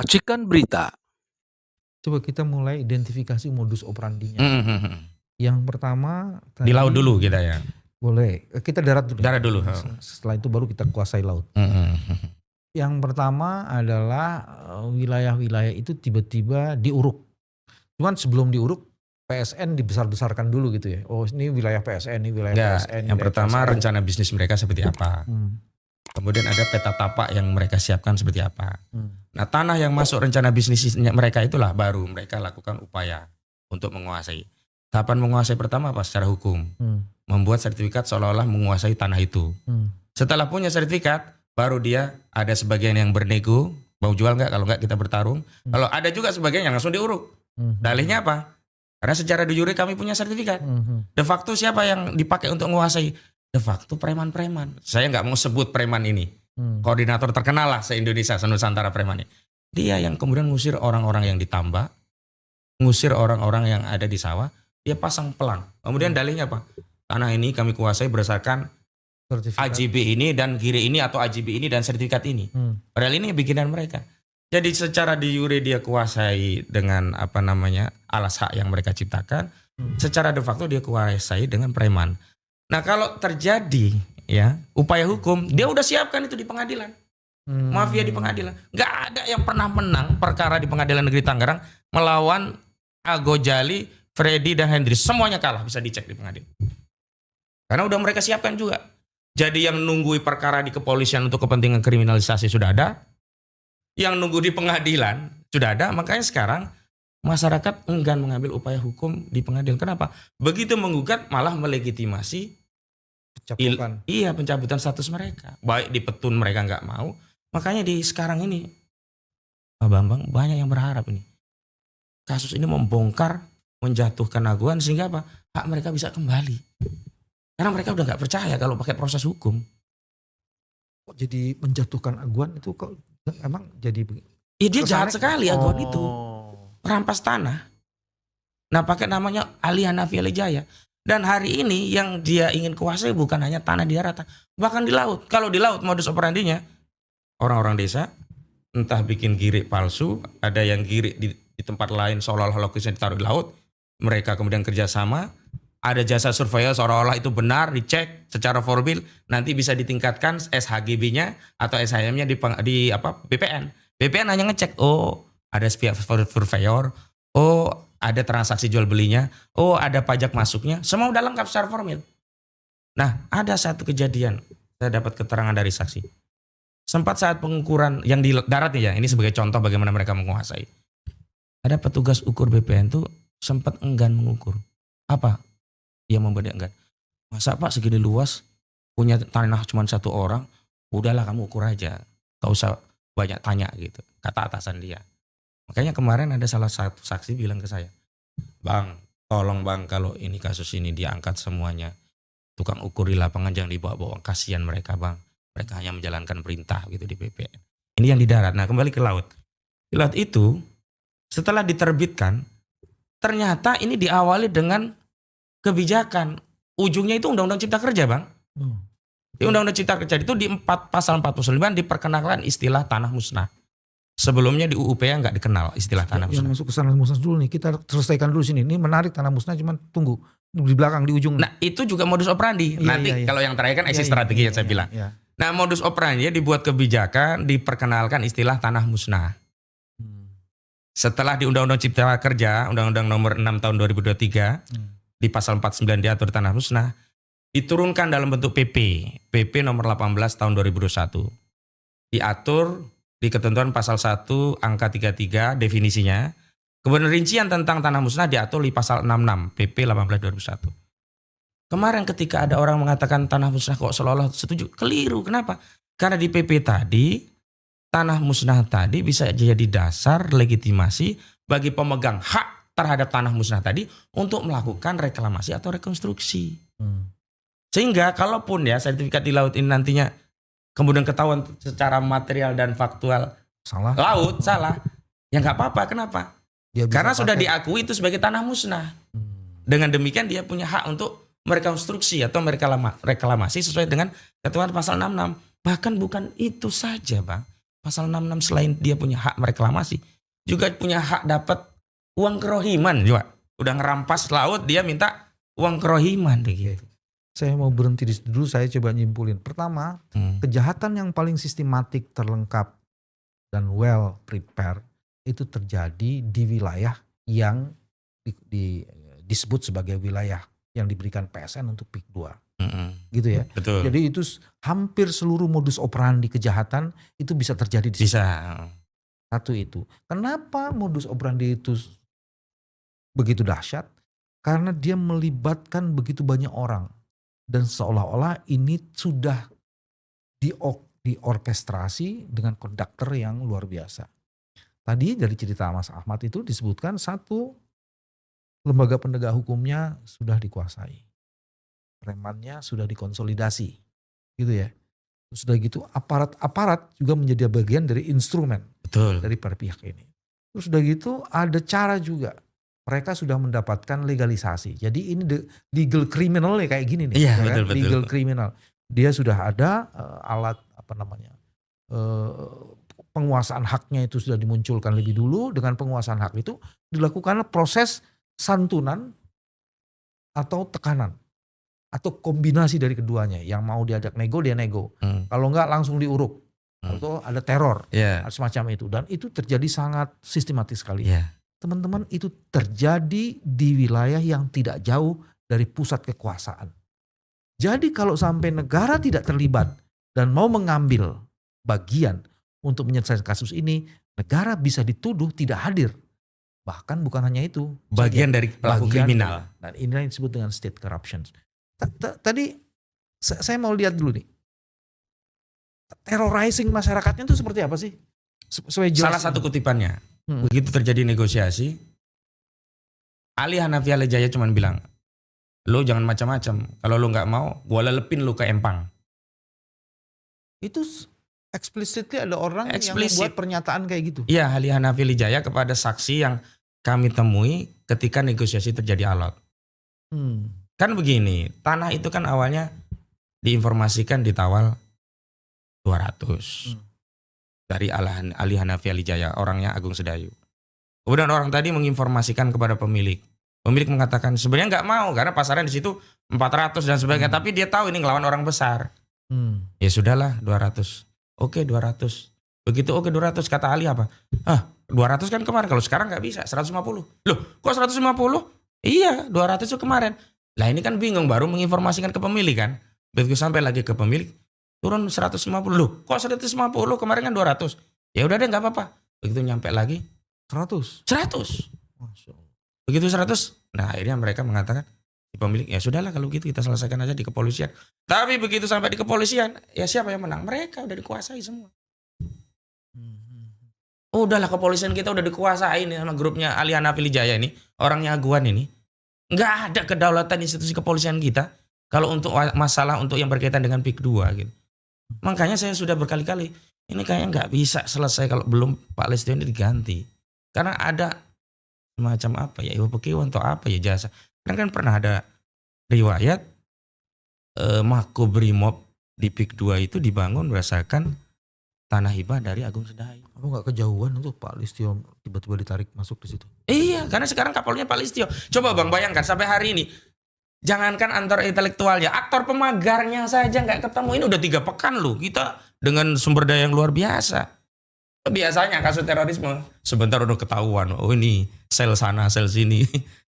Racikan Berita. Coba kita mulai identifikasi modus operandinya. Yang pertama Di laut dulu kita ya. Boleh, kita darat dulu. Darat dulu. Setelah itu baru kita kuasai laut. Yang pertama adalah wilayah-wilayah itu tiba-tiba diuruk. Cuman sebelum diuruk PSN dibesar-besarkan dulu gitu ya. Oh ini wilayah PSN, ini wilayah PSN. Yang pertama PSN. Rencana bisnis mereka seperti apa. Kemudian ada peta tapak yang mereka siapkan seperti apa. Nah tanah yang masuk rencana bisnisnya mereka itulah baru mereka lakukan upaya untuk menguasai. Tahapan menguasai pertama apa? Secara hukum. Membuat sertifikat seolah-olah menguasai tanah itu. Setelah punya sertifikat, baru dia ada sebagian yang bernego, mau jual nggak? Kalau nggak kita bertarung. Kalau ada juga sebagian yang langsung diuruk. Dalihnya apa? Karena secara de jure kami punya sertifikat. De facto siapa yang dipakai untuk menguasai? De facto preman-preman. Saya nggak mau sebut preman ini. Koordinator terkenal lah se-Indonesia, se-Nusantara preman ini. Dia yang kemudian ngusir orang-orang yang ditambak, ngusir orang-orang yang ada di sawah. Dia pasang pelang. Kemudian dalihnya apa? Tanah ini kami kuasai berdasarkan sertifikat AJB ini dan kiri ini atau AJB ini dan sertifikat ini. Padahal ini bikinan mereka. Jadi secara de jure dia kuasai dengan alas hak yang mereka ciptakan. Secara de facto dia kuasai dengan preman. Nah kalau terjadi ya upaya hukum, dia udah siapkan itu di pengadilan. Mafia di pengadilan. Gak ada yang pernah menang perkara di Pengadilan Negeri Tangerang melawan Agojali, Freddy dan Hendri. Semuanya kalah, bisa dicek di pengadilan. Karena udah mereka siapkan juga. Jadi yang nunggu perkara di kepolisian untuk kepentingan kriminalisasi sudah ada. Yang nunggu di pengadilan sudah ada. Makanya sekarang masyarakat enggan mengambil upaya hukum di pengadilan. Kenapa? Begitu menggugat malah melegitimasi pencabutan status mereka. Baik di petun mereka nggak mau. Makanya di sekarang ini Pak Bambang banyak yang berharap ini. Kasus ini membongkar, menjatuhkan aguan sehingga apa? Hak mereka bisa kembali. Karena mereka udah nggak percaya kalau pakai proses hukum. Kok jadi menjatuhkan aguan itu kok emang jadi Iya dia jahat sekali aguan itu. Rampas tanah. Nah pakai namanya Ali Hanafi Ali Jaya. Dan hari ini yang dia ingin kuasai bukan hanya tanah di daratan, bahkan di laut. Kalau di laut modus operandinya orang-orang desa entah bikin girik palsu, ada yang girik di tempat lain seolah-olah lokasinya ditaruh di laut. Mereka kemudian kerjasama, ada jasa surveyor seolah-olah itu benar, dicek secara formal, nanti bisa ditingkatkan SHGB-nya atau SHM-nya di BPN. BPN hanya ngecek, oh ada pihak surveyor, oh ada transaksi jual belinya, oh ada pajak masuknya, semua udah lengkap secara formal. Nah ada satu kejadian, saya dapat keterangan dari saksi. Sempat saat pengukuran yang di darat nih ya, ini sebagai contoh bagaimana mereka menguasai. Ada petugas ukur BPN tuh sempat enggan mengukur. Apa? Dia membuat dia enggan. Masa Pak segini luas, punya tanah cuma satu orang, udahlah kamu ukur aja. Gak usah banyak tanya gitu, kata atasan dia. Makanya kemarin ada salah satu saksi bilang ke saya, Bang, tolong Bang kalau ini kasus ini diangkat semuanya. Tukang ukur di lapangan jangan dibawa-bawa, kasihan mereka Bang. Mereka hanya menjalankan perintah gitu di BPN. Ini yang di darat. Nah kembali ke laut. Di laut itu setelah diterbitkan, ternyata ini diawali dengan kebijakan. Ujungnya itu Undang-Undang Cipta Kerja Bang. Di Undang-Undang Cipta Kerja itu di pasal 49 diperkenalkan istilah tanah musnah. Sebelumnya di UU-PA nggak dikenal istilah tanah musnah. Yang masuk ke tanah musnah dulu nih, kita selesaikan dulu sini. Ini menarik tanah musnah, cuman tunggu di belakang di ujung. Nah itu juga modus operandi. Nanti kalau yang terakhir kan exit strategi yang saya bilang. Nah modus operandi dibuat kebijakan, diperkenalkan istilah tanah musnah. Setelah di Undang-Undang Cipta Kerja, Undang-Undang Nomor 6 Tahun 2023, di pasal 49 diatur tanah musnah, diturunkan dalam bentuk PP Nomor 18 Tahun 2021. Diatur di ketentuan pasal 1 angka 33 definisinya. Kemudian rincian tentang tanah musnah diatur di pasal 66 PP 18 2001. Kemarin ketika ada orang mengatakan tanah musnah kok seolah-olah setuju, keliru. Kenapa? Karena di PP tadi tanah musnah tadi bisa jadi dasar legitimasi bagi pemegang hak terhadap tanah musnah tadi untuk melakukan reklamasi atau rekonstruksi. Sehingga kalaupun ya sertifikat di laut ini nantinya kemudian ketahuan secara material dan faktual salah, ya nggak apa-apa. Kenapa? Karena sudah diakui itu sebagai tanah musnah. Dengan demikian dia punya hak untuk merekonstruksi atau reklamasi sesuai dengan ketentuan pasal 66. Bahkan bukan itu saja Bang. Pasal 66 selain dia punya hak mereklamasi, juga punya hak dapat uang kerohiman juga. Udah ngerampas laut, dia minta uang kerohiman gitu. Saya mau berhenti di situ dulu, saya coba nyimpulin. Pertama, kejahatan yang paling sistematik, terlengkap, dan well prepared itu terjadi di wilayah yang disebut sebagai wilayah yang diberikan PSN untuk PIK 2. Gitu ya. Betul. Jadi itu hampir seluruh modus operandi kejahatan itu bisa terjadi di situ. Bisa. Satu itu. Kenapa modus operandi itu begitu dahsyat? Karena dia melibatkan begitu banyak orang. Dan seolah-olah ini sudah diorkestrasi dengan konduktor yang luar biasa. Tadi dari cerita Mas Ahmad itu disebutkan satu lembaga penegak hukumnya sudah dikuasai. Premannya sudah dikonsolidasi. Gitu ya. Sudah gitu aparat-aparat juga menjadi bagian dari instrumen. Betul. Dari para pihak ini. Terus sudah gitu ada cara juga. Mereka sudah mendapatkan legalisasi. Jadi ini legal criminal ya kayak gini nih. Iya, ya betul, kan? Legal criminal. Dia sudah ada alat penguasaan haknya itu sudah dimunculkan lebih dulu. Dengan penguasaan hak itu dilakukan proses santunan atau tekanan. Atau kombinasi dari keduanya. Yang mau diajak nego, dia nego. Kalau enggak langsung diuruk. Atau ada teror. Semacam itu. Dan itu terjadi sangat sistematis sekali. Teman-teman, itu terjadi di wilayah yang tidak jauh dari pusat kekuasaan. Jadi kalau sampai negara tidak terlibat dan mau mengambil bagian untuk menyelesaikan kasus ini, negara bisa dituduh tidak hadir. Bahkan bukan hanya itu. Bagian dari pelaku kriminal. Dan ini yang disebut dengan state corruption. Tadi saya mau lihat dulu nih. Terrorizing masyarakatnya itu seperti apa sih? Salah satu kutipannya. Begitu terjadi negosiasi, Ali Hanafi Ali Jaya cuma bilang, lo jangan macam-macam. Kalau lo nggak mau, gua lelepin lo ke empang. Itu explicitly ada orang yang membuat pernyataan kayak gitu? Iya, Ali Hanafi Ali Jaya kepada saksi yang kami temui ketika negosiasi terjadi alot. Kan begini, tanah itu kan awalnya diinformasikan ditawar 200. Dari Ali Hanafi Ali Jaya, orangnya Agung Sedayu. Kemudian orang tadi menginformasikan kepada pemilik. Pemilik mengatakan sebenarnya nggak mau karena pasaran di situ 400 dan sebagainya. Tapi dia tahu ini ngelawan orang besar. Ya sudahlah 200. Oke 200. Begitu oke 200 kata Ali apa? 200 kan kemarin, kalau sekarang nggak bisa 150. Loh kok 150? Iya 200 itu kemarin. Lah ini kan bingung, baru menginformasikan ke pemilik kan. Begitu sampai lagi ke pemilik, turun 150. Loh kok 150, kemarin kan 200. Ya udah deh nggak apa-apa. Begitu nyampe lagi 100. Masya Allah. Begitu 100, nah akhirnya mereka mengatakan di pemilik, ya sudahlah kalau gitu kita selesaikan aja di kepolisian. Tapi begitu sampai di kepolisian, ya siapa yang menang? Mereka udah dikuasai semua. Udahlah kepolisian kita udah dikuasai nih sama grupnya Ali Hanafi Ali Jaya ini, orangnya Aguan ini. Nggak ada kedaulatan institusi kepolisian kita kalau untuk masalah untuk yang berkaitan dengan PIK 2 gitu. Makanya saya sudah berkali-kali, ini kayaknya nggak bisa selesai kalau belum Pak Listio ini diganti. Karena ada semacam apa ya, Ibu Pekiwan atau apa ya jasa. Kan pernah ada riwayat Makobrimob di PIK 2 itu dibangun berdasarkan tanah hibah dari Agung Sedayu. Apa nggak kejauhan untuk Pak Listio tiba-tiba ditarik masuk di situ? Iya, karena sekarang kapolnya Pak Listio. Coba Bang bayangkan sampai hari ini, jangankan antar intelektualnya, aktor pemagarnya saja nggak ketemu. Ini udah 3 pekan loh kita dengan sumber daya yang luar biasa. Biasanya kasus terorisme sebentar udah ketahuan. Oh ini sel sana, sel sini,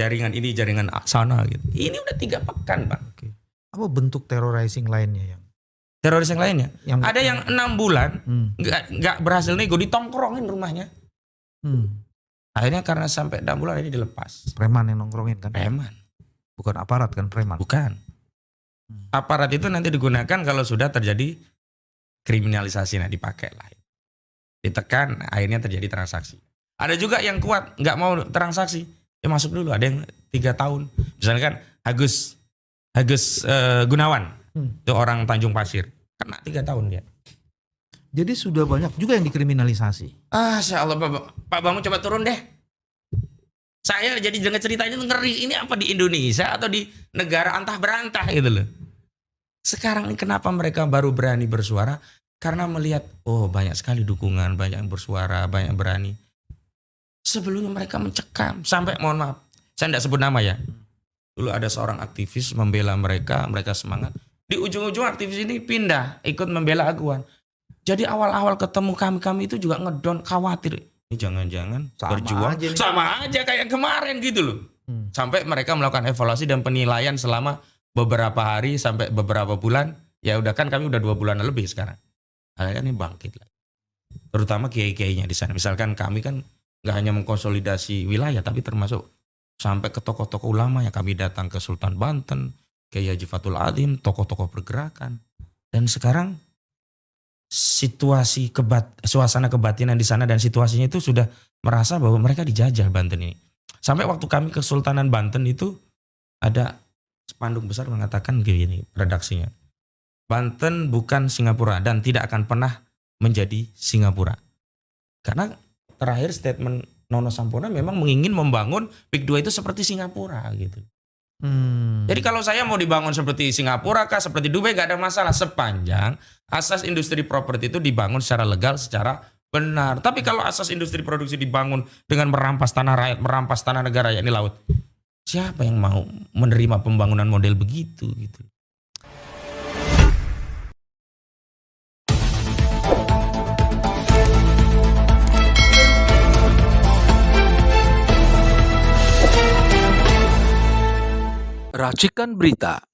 jaringan ini, jaringan sana gitu. Ini udah 3 pekan Bang. Oke. Apa bentuk terrorizing lainnya yang? Teroris yang lainnya? Ada yang 6 bulan nggak berhasil nego, ditongkrongin rumahnya. Akhirnya karena sampai 6 bulan ini dilepas. Preman yang nongkrongin kan? Preman. Bukan aparat kan, preman? Bukan. Aparat itu nanti digunakan kalau sudah terjadi kriminalisasi, nah dipakai lah. Ditekan, akhirnya terjadi transaksi. Ada juga yang kuat, nggak mau transaksi, ya masuk dulu. Ada yang 3 tahun. Misalkan Agus Gunawan, itu orang Tanjung Pasir, kena 3 tahun dia. Jadi sudah banyak juga yang dikriminalisasi. Insya Allah Pak Bambang coba turun deh. Saya jadi dengar cerita ini ngeri. Ini apa di Indonesia atau di negara antah berantah gitu loh. Sekarang ini kenapa mereka baru berani bersuara? Karena melihat, oh banyak sekali dukungan, banyak yang bersuara, banyak yang berani. Sebelumnya mereka mencekam, sampai mohon maaf, saya tidak sebut nama ya. Dulu ada seorang aktivis membela mereka, mereka semangat. Di ujung-ujung aktivis ini pindah, ikut membela Aguan. Jadi awal-awal ketemu kami itu juga ngedon, khawatir. Ini jangan-jangan berjuang aja nih. sama aja kayak kemarin gitu loh. Sampai mereka melakukan evaluasi dan penilaian selama beberapa hari sampai beberapa bulan. Ya udah kan kami udah 2 bulan lebih sekarang. Kalian ini bangkit lagi. Terutama kiai-kiainya di sana. Misalkan kami kan nggak hanya mengkonsolidasi wilayah, tapi termasuk sampai ke tokoh-tokoh ulama yang kami datang ke Sultan Banten, Kiai Haji Fathul Adzim, tokoh-tokoh pergerakan. Dan sekarang situasi suasana kebatinan di sana dan situasinya itu sudah merasa bahwa mereka dijajah Banten ini. Sampai waktu kami ke Kesultanan Banten itu ada spanduk besar mengatakan gini redaksinya. Banten bukan Singapura dan tidak akan pernah menjadi Singapura. Karena terakhir statement Nono Sampurna memang ingin membangun Pik 2 itu seperti Singapura gitu. Jadi kalau saya mau dibangun seperti Singapura kah, seperti Dubai, gak ada masalah sepanjang asas industri properti itu dibangun secara legal, secara benar. Tapi kalau asas industri produksi dibangun dengan merampas tanah rakyat, merampas tanah negara, yakni laut, siapa yang mau menerima pembangunan model begitu gitu? Racikan Berita